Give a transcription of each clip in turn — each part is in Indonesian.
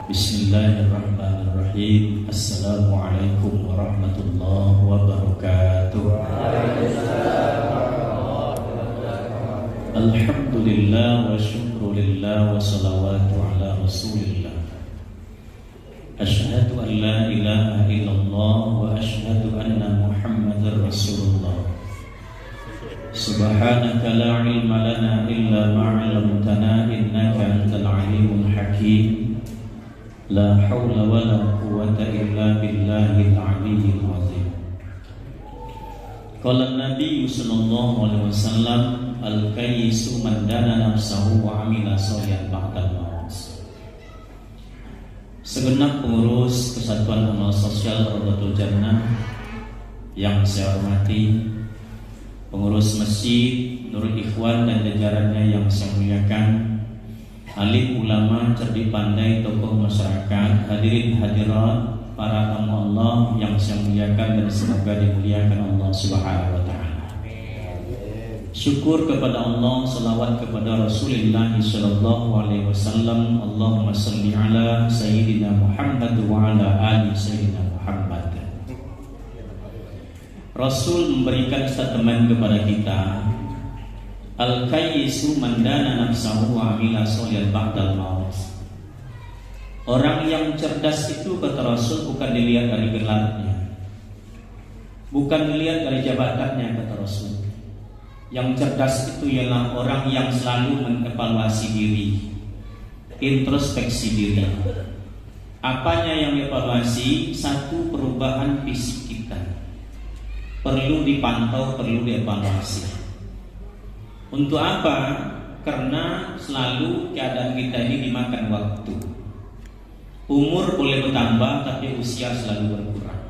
Bismillahirrahmanirrahim. Assalamualaikum warahmatullahi wabarakatuh. Alhamdulillah wa syukrulillah wa salawatu ala rasulillah. Asyhadu an la ilaha illallah wa asyhadu anna muhammadar rasulullah. Subhanaka la ilma lana illa ma 'allamtana innaka antal alimul hakim. La haula wa la quwwata illa billahil aliyyil azim. Qala Nabi sallallahu alaihi wasallam, al-kayyisu man dana nafsahu wa amila sholihan ba'dal maut. Segenap pengurus Kesatuan Amal Sosial Rawdatul Jannah yang saya hormati, pengurus Masjid Nurul Ikhwan dan jajarannya yang saya muliakan, alim ulama, cerdik pandai, tokoh masyarakat, hadirin hadirat, para tamu Allah yang saya muliakan dan semoga dimuliakan Allah Subhanahu wa taala. Syukur kepada Allah, salawat kepada Rasulullah sallallahu alaihi wasallam. Allahumma shalli ala sayyidina Muhammad wa ala ali sayyidina Muhammad. Rasul memberikan statement kepada kita, al-kayyisu man dana nafsahu wa amila sholihan ba'dal maut. Orang yang cerdas itu, kata Rasul, bukan dilihat dari gelarnya, bukan dilihat dari jabatannya, kata Rasul. Yang cerdas itu ialah orang yang selalu mengevaluasi diri, introspeksi diri. Apanya yang dievaluasi? Satu, perubahan fisik kita perlu dipantau, perlu dievaluasi. Untuk apa? Karena selalu keadaan kita ini dimakan waktu. Umur boleh bertambah, tapi usia selalu berkurang.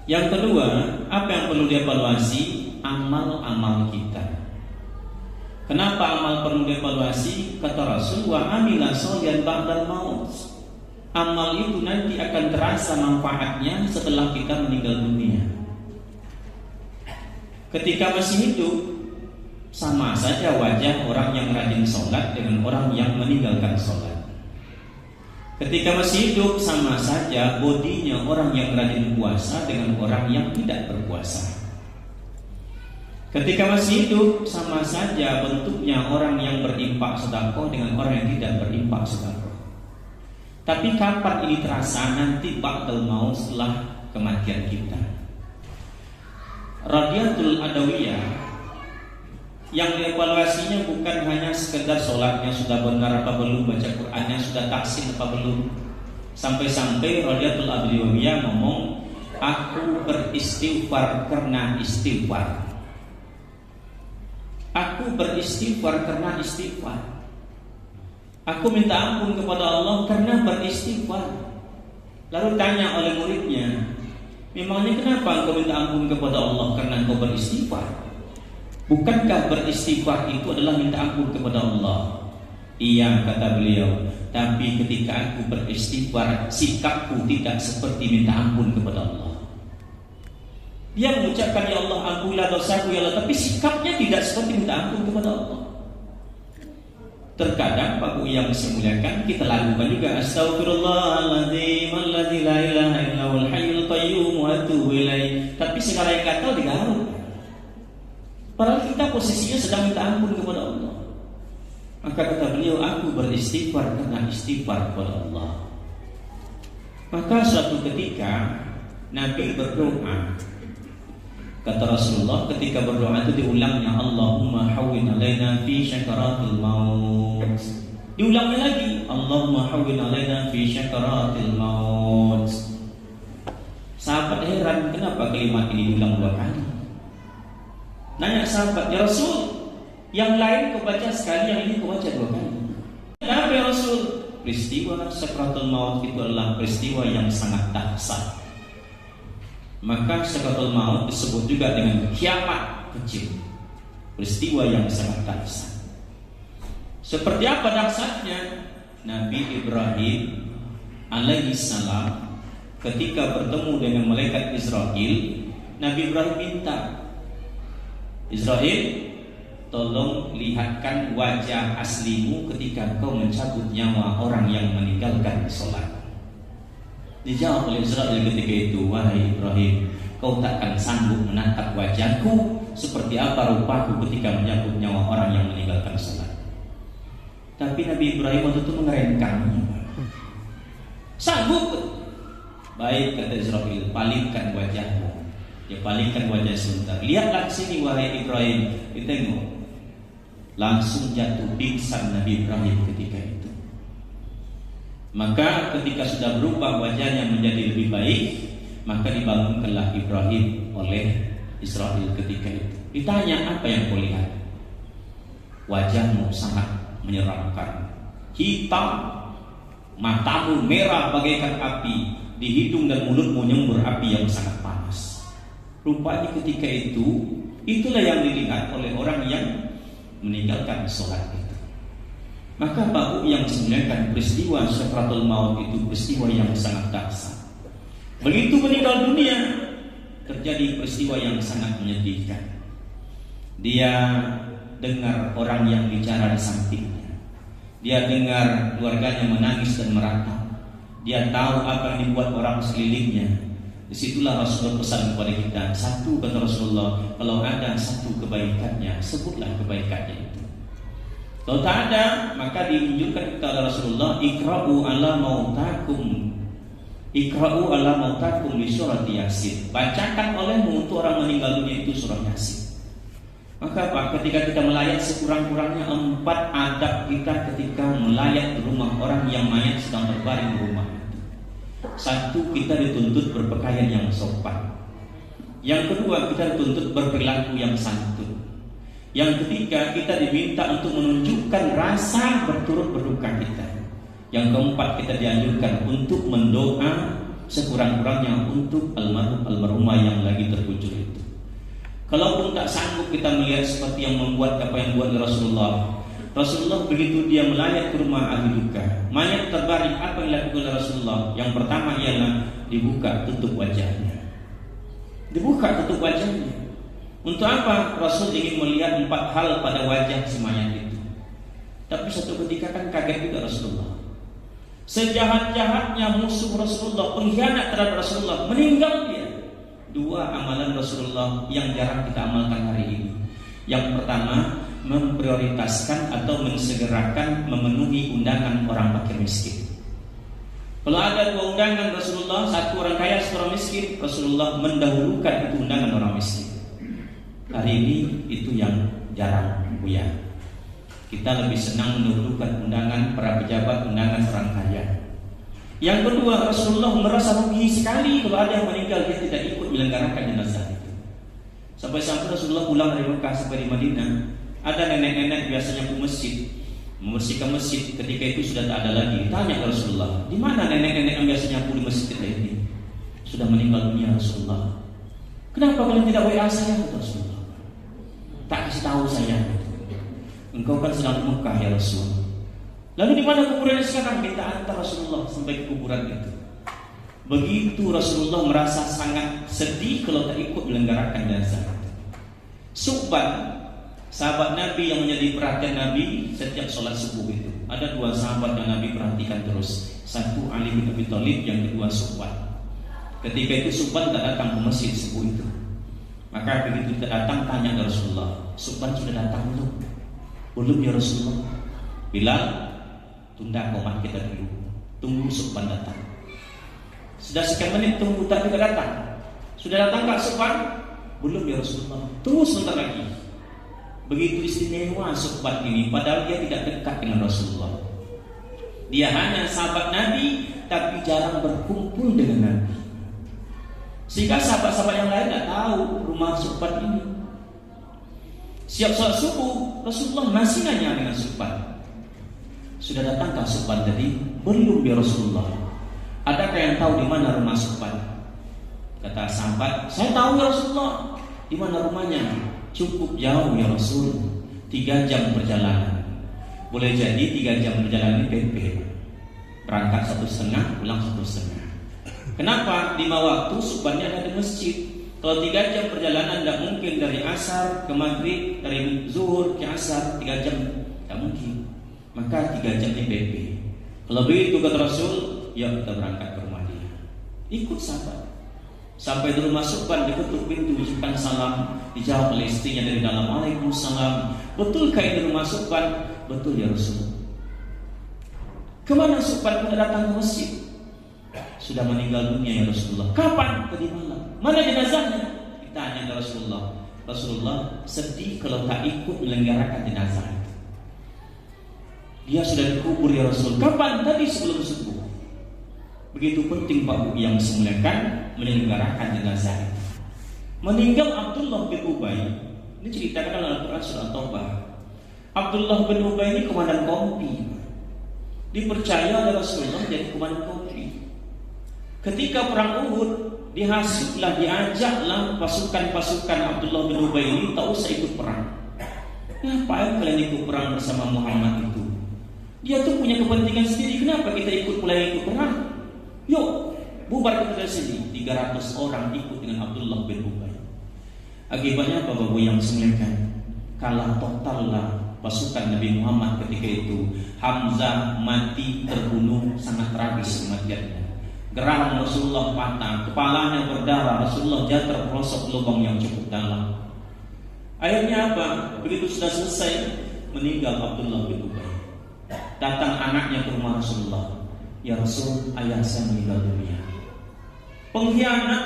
Yang kedua, apa yang perlu dievaluasi? Amal-amal kita. Kenapa amal perlu dievaluasi? Kata Rasul, wa amila sholihan ba'dal maut. Amal itu nanti akan terasa manfaatnya setelah kita meninggal dunia. Ketika masih hidup, sama saja wajah orang yang rajin sholat dengan orang yang meninggalkan sholat. Ketika masih hidup, sama saja bodinya orang yang rajin puasa dengan orang yang tidak berpuasa. Ketika masih hidup, sama saja bentuknya orang yang berimpak sedekah dengan orang yang tidak berimpak sedekah. Tapi kapan ini terasa? Nanti ba'dal maut, setelah kematian kita. Radiatul Adawiyah yang dievaluasinya bukan hanya sekedar sholatnya sudah benar apa belum, baca Qur'annya sudah taksin apa belum. Sampai-sampai Radiatul Adawiyah ngomong, aku beristighfar karena istighfar. Aku beristighfar karena istighfar. Aku minta ampun kepada Allah karena beristighfar. Lalu tanya oleh muridnya, memangnya kenapa engkau minta ampun kepada Allah? Karena engkau beristighfar. Bukankah beristighfar itu adalah minta ampun kepada Allah? Iya, kata beliau, tapi ketika aku beristighfar, sikapku tidak seperti minta ampun kepada Allah. Dia mengucapkan, ya Allah ampunilah dosaku ya Allah, tapi sikapnya tidak seperti minta ampun kepada Allah. Terkadang Pak Bu yang saya muliakan, kita lakukan juga astagfirullahaladzim alladzi la ilaha illallahul hayyul qayyum wa atubu ilaih. Tapi sekarang yang kata digaruk. Padahal kita posisinya sedang minta ampun kepada Allah. Maka kata beliau, aku beristighfar karena istighfar kepada Allah. Maka suatu ketika Nabi berdoa. Kata Rasulullah, ketika berdoa itu diulangnya, Allahumma hawwin alaina fi syakaratil maut. Diulangnya lagi, Allahumma hawwin alaina fi syakaratil maut. Sahabat heran, kenapa kalimat ini diulang 2 kali? Nanya sahabat, ya Rasul, yang lain kau baca sekali, yang ini kau baca 2 kali. Kenapa ya Rasul? Peristiwa sakaratul maut itu adalah peristiwa yang sangat dahsyat. Maka sakaratul maut disebut juga dengan kiamat kecil, peristiwa yang sangat dahsyat. Seperti apa dahsyatnya? Nabi Ibrahim alaihissalam ketika bertemu dengan malaikat Israel, Nabi Ibrahim minta, Israel, tolong lihatkan wajah aslimu ketika kau mencabut nyawa orang yang meninggalkan sholat. Dijawab oleh Israil ketika itu, wahai Ibrahim, kau takkan sanggup menatap wajahku seperti apa rupaku ketika menyambut nyawa orang yang meninggalkan sholat. Tapi Nabi Ibrahim waktu itu mengerenkannya. Sanggup. Baik, kata Israil, palingkan wajahmu. Dia palingkan wajah sebentar. Lihatlah sini wahai Ibrahim. Tengok. Langsung jatuh pingsan Nabi Ibrahim ketika itu. Maka ketika sudah berubah wajahnya menjadi lebih baik, maka dibangunkanlah Ibrahim oleh Israil ketika itu. Ditanya, apa yang kau lihat? Wajahmu sangat menyeramkan, hitam, matamu merah bagaikan api, di hidung dan mulutmu nyembur api yang sangat panas. Rupanya ketika itu, itulah yang dilihat oleh orang yang meninggalkan sholat itu. Maka Bapak yang sebenarnya peristiwa Sakratul Maut itu peristiwa yang sangat dahsyat. Begitu meninggal dunia, terjadi peristiwa yang sangat menyedihkan. Dia dengar orang yang bicara di sampingnya. Dia dengar keluarganya menangis dan meratap. Dia tahu apa yang dibuat orang sekelilingnya. Disitulah Rasulullah pesan kepada kita. Satu, kata Rasulullah, kalau ada satu kebaikannya, sebutlah kebaikannya itu. Kalau tak ada, maka ditunjukkan kepada Rasulullah, Iqra'u ala mautakum. Iqra'u ala mautakum li surat Yasin. Bacakan olehmu untuk orang meninggal dunia itu surah Yasin. Maka Pak, ketika kita melayat sekurang-kurangnya 4 adab kita ketika melayat di rumah orang yang mayat sedang berbaring di rumah. Satu, kita dituntut berpakaian yang sopan. Yang kedua, kita dituntut berperilaku yang santun. Yang ketiga, kita diminta untuk menunjukkan rasa berturut berduka kita. Yang keempat, kita dianjurkan untuk mendoa sekurang-kurangnya untuk almarhumah yang lagi terkucur itu. Kalaupun tak sanggup kita melihat seperti yang membuat apa yang buat Rasulullah. Rasulullah begitu dia melayat ke rumah ahli duka, mayat terbaring, apa yang dilakukan oleh Rasulullah? Yang pertama ialah dibuka tutup wajahnya. Dibuka tutup wajahnya. Untuk apa? Rasul ingin melihat 4 hal pada wajah si mayat itu. Tapi satu ketika kan kaget juga Rasulullah. Sejahat-jahatnya musuh Rasulullah, pengkhianat terhadap Rasulullah, meninggal dia. 2 amalan Rasulullah yang jarang kita amalkan hari ini. Yang pertama, memprioritaskan atau mensegerakan memenuhi undangan orang fakir miskin. Kalau ada 2 undangan Rasulullah, 1 orang kaya, 1 orang miskin, Rasulullah mendahulukan itu undangan orang miskin. Hari ini itu yang jarang ya. Kita lebih senang mendahulukan undangan para pejabat, undangan orang kaya. Yang kedua, Rasulullah merasa rugi sekali kalau ada yang meninggal dia tidak ikut menyelenggarakan jenazah itu. Sampai-sampai Rasulullah pulang dari Mekah sampai di Madinah, ada nenek-nenek biasanya ke masjid, membersihkan masjid. Ketika itu sudah tak ada lagi. Tanya ke Rasulullah, di mana nenek-nenek yang biasanya nyapu di masjid kita ini? Sudah meninggal dunia Rasulullah. Kenapa kalian tidak WA saya? Rasulullah, tak kasih tahu saya. Engkau kan sedang di Mekah ya Rasul. Lalu di mana kuburannya sekarang? Kita antar Rasulullah sampai ke kuburan itu. Begitu Rasulullah merasa sangat sedih kalau tak ikut menyelenggarakan jenazah. Subban, sahabat Nabi yang menjadi perhatian Nabi setiap sholat subuh itu. Ada 2 sahabat yang Nabi perhatikan terus. Satu Ali bin Abi Thalib, yang kedua Subban. Ketika itu Subban tak datang ke masjid subuh itu. Maka begitu kita datang, tanya ke Rasulullah, Subban sudah datang belum? Belum ya Rasulullah. Bilal, tunda komat kita dulu, tunggu Subban datang. Sudah sekian menit tunggu tapi tidak datang. Sudah datang tak Subban? Belum ya Rasulullah. Tunggu sebentar lagi. Begitu istimewa Subban ini, padahal dia tidak dekat dengan Rasulullah. Dia hanya sahabat Nabi, tapi jarang berkumpul dengan Nabi. Sehingga sahabat-sahabat yang lain tidak tahu rumah Subban ini. Siap sholat subuh, Rasulullah masih nanya dengan Subban, sudah datangkah Subban tadi? Belum ya Rasulullah. Adakah yang tahu di mana rumah Subban? Kata sahabat, saya tahu ya Rasulullah. Di mana rumahnya? Cukup jauh ya Rasul, 3 jam perjalanan. Boleh jadi 3 jam perjalanan PP. Berangkat 1,5, pulang 1,5. Kenapa? 5 waktu Subbannya ada di masjid. Kalau 3 jam perjalanan tidak mungkin dari asar ke maghrib, dari zuhur ke asar 3 jam, tidak mungkin. Maka 3 jam ini PP. Kalau begitu kata Rasul, ya kita berangkat ke rumah dia. Ikut sahabat. Sampai di rumah Sufyan, diketuk pintu, ucapkan salam, dijawab oleh istrinya dari dalam, Waalaikumsalam. Betulkah ini rumah Sufyan? Betul ya Rasul. Kemana Sufyan? Sudah datang ke masjid. Sudah meninggal dunia ya Rasulullah. Kapan? Tadi malam. Mana jenazahnya? Ditanya ke Rasulullah. Rasulullah sedih kalau tak ikut menyelenggarakan jenazah itu. Dia sudah dikubur ya Rasul. Kapan? Tadi sebelum subuh. Begitu penting Pak Bu yang dimuliakan menyelenggarakan jenazah itu. Meninggal Abdullah bin Ubay. Ini ceritakan dalam Al-Quran surah Taubah. Abdullah bin Ubay ini komandan kompi. Dipercaya oleh Rasulullah jadi komandan kompi. Ketika perang Uhud, dihasutlah, diajaklah pasukan-pasukan Abdullah bin Ubay ini tak usah ikut perang. Ngapain kalian ikut perang bersama Muhammad itu? Dia tuh punya kepentingan sendiri. Kenapa kita ikut mulai ikut perang? Yuk, bubar kita dari sini. 300 orang ikut dengan Abdullah bin Ubay. Akibatnya apa Bapak yang semuliakan? Kalah total lah pasukan Nabi Muhammad ketika itu. Hamzah mati terbunuh, sangat tragis kematiannya. Geraham Rasulullah patah, kepalanya berdarah, Rasulullah jatuh terperosok lubang yang cukup dalam. Akhirnya apa? Begitu sudah selesai, meninggal Abdullah bin Ubay. Datang anaknya ke rumah Rasulullah. Ya Rasul, ayah saya meninggal dunia. Pengkhianat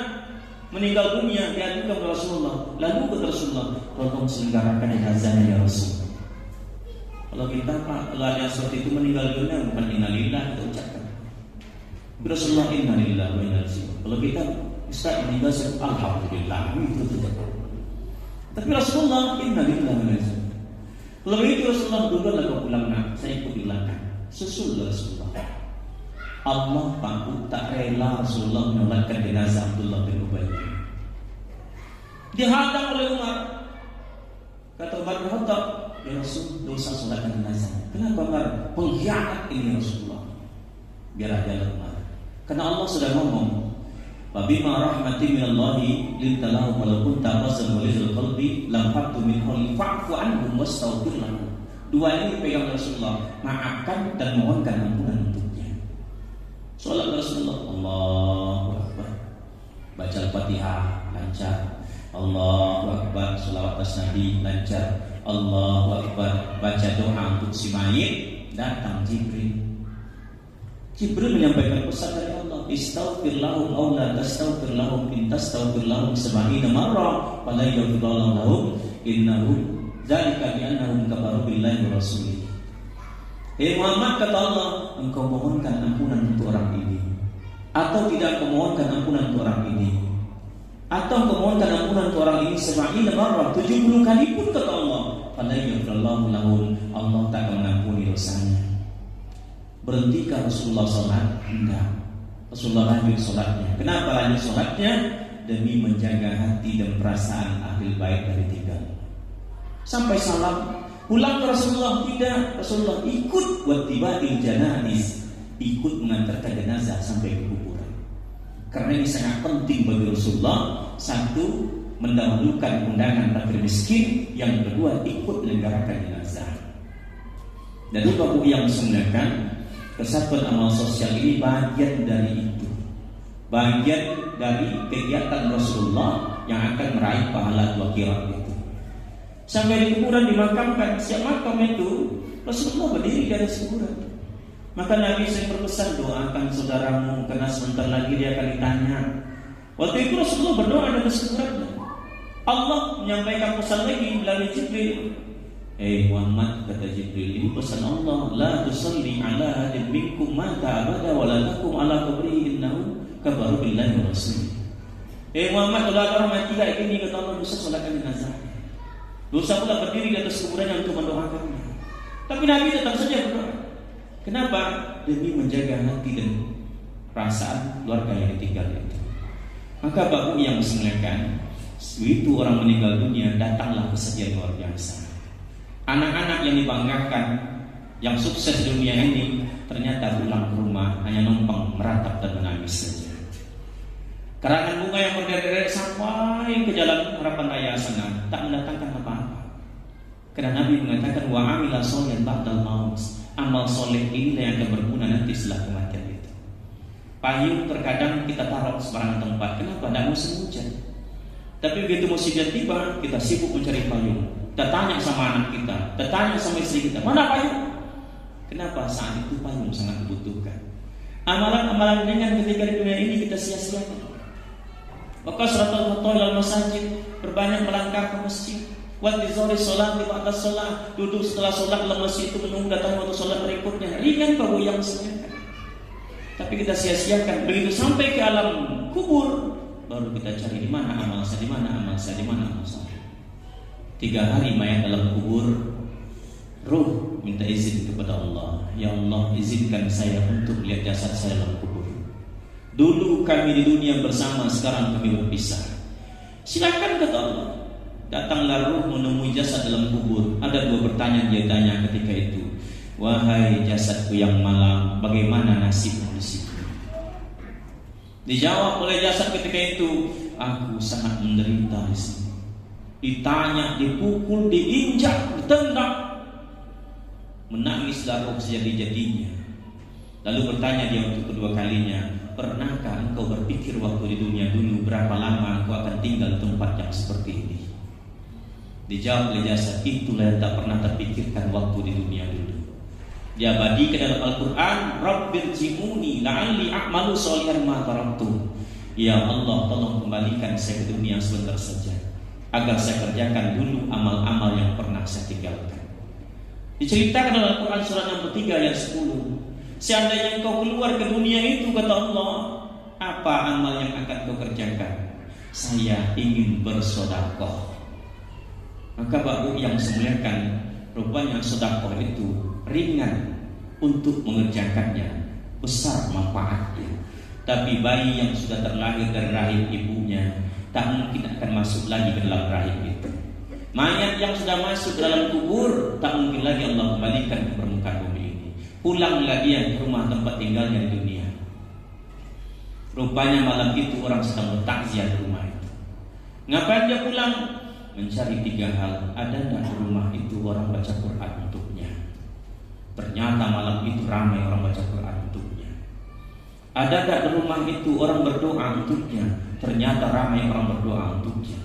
meninggal dunia, diadukan ke Rasulullah. Lalu kata Rasulullah, tolong selenggarakan jenazahnya ya Rasul. Kalau kita Pak, kalau ada seperti itu meninggal dunia, bukan innalillah, kita ucapkan Rasulullah innalillah wa inna ilaihi. Kalau kita Ustaz meninggal, alhamdulillah itu. Tapi Rasulullah innalillah wa inna ilaihi. Kalau begitu Rasulullah duduklah kau pulang nak, saya ikut di belakang. Susul Rasulullah. Allah Pak tak rela Rasulullah menyolatkan jenazah Abdullah bin Ubay. Dihadang oleh Umar. Kata Umar bin Khattab, ya Rasul, dosa solatkan jenazah. Kenapa Umar? Pengkhianat ini Rasulullah. Biar aja Umar. Karena Allah sudah ngomong, "Fabima rahmatin minallahi lintalahu walau kunta fazzan ghalidhal qalbi lam faddu min hawli fa'fu anhum wastaghfir lahum." Dua ini pegang Rasulullah, maafkan dan mohonkan ampunan untuknya. Salat Rasulullah, Allahu Akbar. Baca Al-Fatihah lancar. Allahu Akbar, selawat atas Nabi lancar. Allahu Akbar, baca doa untuk si mayit. Datang Jibril. Jibril menyampaikan pesan dari Allah, istaghfir lahum aw la tastaghfir lahum in tastaghfir lahum 70 marrah fala yaghfir lahum innahu dzalika bi annahum kafaru billahi wa rasulihi. Muhammad, kata Allah, engkau mohonkan ampunan untuk orang ini, atau tidak engkau mohonkan ampunan untuk orang ini, atau engkau mohonkan ampunan untuk orang ini 70 marrah, 70 kali pun, kata Allah, fala yaghfir lahum, Allah tak akan mengampuni dosanya. Berhentikah Rasulullah sholat? Enggak. Rasulullah lanjut sholatnya. Kenapa lanjut sholatnya? Demi menjaga hati dan perasaan ahli bait dari tinggal. Sampai salam, pulang ke Rasulullah? Tidak. Rasulullah ikut wattibail jananis, ikut mengantarkan jenazah sampai ke kuburan. Karena ini sangat penting bagi Rasulullah. Satu, mendahulukan undangan fakir miskin. Yang kedua, ikut menyelenggarakan jenazah. Dan Bapak yang disemuliakan, kesatuan amal sosial ini bagian dari itu, bagian dari kegiatan Rasulullah yang akan meraih pahala 2 qirat itu. Sampai di kuburan dimakamkan, siap makam itu Rasulullah berdiri di atas kuburan. Maka Nabi saya berpesan, doakan saudaramu karena sebentar lagi dia akan ditanya. Waktu itu Rasulullah berdoa di atas kuburan. Allah menyampaikan pesan lagi melalui Jibril. Muhammad, kata Jibril, ini pesan Allah, la tusalli ala ahadin minkum mata abada wa la takum ala qabrihi innahu kafaru billahi wa rasulihi. Muhammad, kalau ada orang mati kayak gini, kata Allah, dosa solatkan jenazah. Dosa pula berdiri di atas kuburannya untuk mendoakannya. Tapi Nabi tetap saja berdoa. Kenapa? Demi menjaga hati dan perasaan keluarga yang ditinggal itu. Maka Bapak yang dimuliakan, itu orang meninggal dunia, datanglah kesedihan luar biasa. Anak-anak yang dibanggakan, yang sukses di dunia ini, ternyata pulang ke rumah hanya numpang meratap dan menangis saja. Karangan bunga yang berderet-deret sampai jalan harapan raya sana tak mendatangkan apa-apa. Karena Nabi mengatakan wa amila sholihan ba'dal maut. Amal soleh ini yang akan berguna nanti setelah kematian itu. Payung terkadang kita taruh sembarang tempat. Kenapa? Tidak musim hujan. Tapi begitu musim hujan tiba, kita sibuk mencari payung. Kita tanya sama anak kita, kita tanya sama istri kita, mana payung? Kenapa? Saat itu payung sangat dibutuhkan. Amalan-amalan ringan ketika di dunia ini kita sia-siakan. Maka suratul fatihah masjid, berbanyak melangkah ke masjid. Wantizori sholat di atas sholat, duduk setelah sholat dalam masjid itu menunggu datang waktu sholat berikutnya. Ringan kau yang sebenarnya. Tapi kita sia-siakan. Begitu sampai ke alam kubur, baru kita cari di mana amal saya, di mana amal saya, di mana amal saya. 3 hari mayat dalam kubur, ruh minta izin kepada Allah. Ya Allah, izinkan saya untuk melihat jasad saya dalam kubur. Dulu kami di dunia bersama, sekarang kami berpisah. Silakan kata Allah. Datanglah ruh menemui jasad dalam kubur. Ada 2 pertanyaan dia tanya ketika itu. Wahai jasadku yang malang, bagaimana nasibmu di situ? Dijawab oleh jasad ketika itu, aku sangat menderita di sini. Ditanya, dipukul, diinjak, ditendang, menangislah roh sejadi-jadinya. Lalu bertanya dia untuk kedua kalinya, pernahkah engkau berpikir waktu di dunia dulu berapa lama engkau akan tinggal di tempat yang seperti ini? Dijawab oleh jasad, itulah yang tak pernah terpikirkan waktu di dunia dulu. Diabadikan dalam Al-Quran, Rabbirji'uni la'alli a'malu sholihan ma taraktu. Ya Allah, tolong kembalikan saya ke dunia sebentar saja, agar saya kerjakan dulu amal-amal yang pernah saya tinggalkan. Diceritakan dalam Al-Quran surat yang ketiga ayat 10. Seandainya engkau keluar ke dunia itu, kata Allah, apa amal yang akan kau kerjakan? Saya ingin bersedekah. Maka Bapak yang semuliakan, rupanya sedekah itu ringan untuk mengerjakannya, besar manfaatnya. Tapi bayi yang sudah terlahir dari rahim ibunya tak mungkin akan masuk lagi ke dalam rahim itu. Mayat yang sudah masuk ke dalam kubur tak mungkin lagi Allah kembalikan ke permukaan bumi ini. Pulanglah dia ke rumah tempat tinggalnya di dunia. Rupanya malam itu orang sedang bertakziah di rumah itu. Ngapain dia pulang? Mencari 3 hal. Ada tidak di rumah itu orang baca Quran untuknya? Ternyata malam itu ramai orang baca Quran untuknya. Ada tidak di rumah itu orang berdoa untuknya? Ternyata ramai orang berdoa untuknya.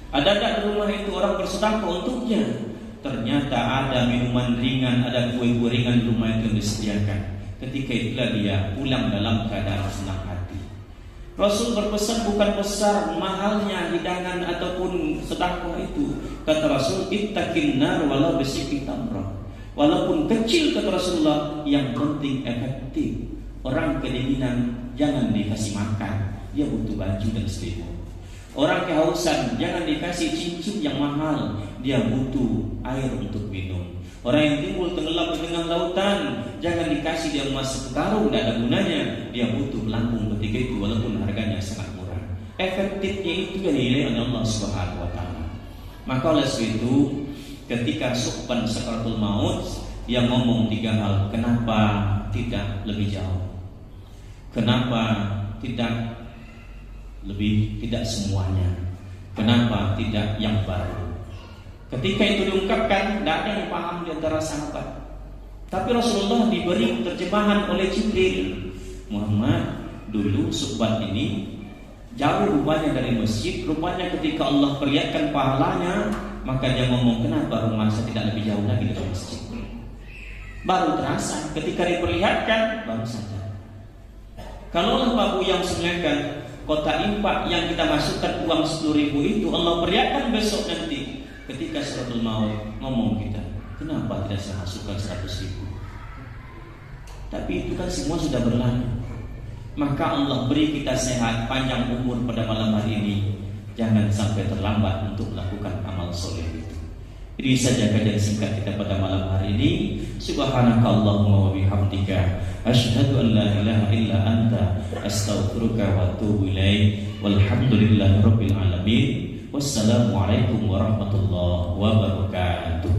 Ada tidak di rumah itu orang bersedekah untuknya? Ternyata ada minuman ringan, ada kue-kue ringan di rumah itu yang disediakan. Ketika itulah dia pulang dalam keadaan senang hati. Rasul berpesan bukan besar mahalnya hidangan ataupun sedekah itu. Kata Rasul, ittaqin nar walau bisyiqqi tamrah. Walaupun kecil, kata Rasulullah, yang penting efektif. Orang kedinginan jangan dikasih makan, dia butuh baju dan selimut. Orang kehausan jangan dikasih cincin yang mahal, dia butuh air untuk minum. Orang yang timbul tenggelam di tengah lautan jangan dikasih dia emas sekarung, tidak ada gunanya, dia butuh pelampung ketika itu walaupun harganya sangat murah. Efektifnya itu yang dinilai oleh Allah Subhanahu wa taala. Maka oleh sebab itu ketika Su'ban sakaratul maut dia ngomong 3 hal. Kenapa tidak lebih jauh? Kenapa tidak semuanya? Kenapa tidak yang baru? Ketika itu diungkapkan, tidak ada yang paham di antara sahabat. Tapi Rasulullah diberi terjemahan oleh Jibril. Muhammad, dulu Su'ban ini jauh rupanya dari masjid. Rupanya ketika Allah perlihatkan pahalanya, maka dia ngomong, kenapa rumah saya tidak lebih jauh lagi dari masjid? Baru terasa ketika diperlihatkan, baru saja. Kalau Bapak yang semuanya kota infak yang kita masukkan uang 10.000 itu Allah perlihatkan besok nanti ketika suratul maut, ngomong kita, kenapa tidak saya masukkan 100.000? Tapi itu kan semua sudah berlalu. Maka Allah beri kita sehat, panjang umur pada malam hari ini. Jangan sampai terlambat untuk melakukan amal soleh itu. Ini saja kajian singkat kita pada malam hari ini. Subhanakallahumma wa bihamdika asyhadu an la ilaha illa anta astaghfiruka wa atubu ilaik. Walhamdulillahirabbil alamin. Wassalamualaikum warahmatullahi wabarakatuh.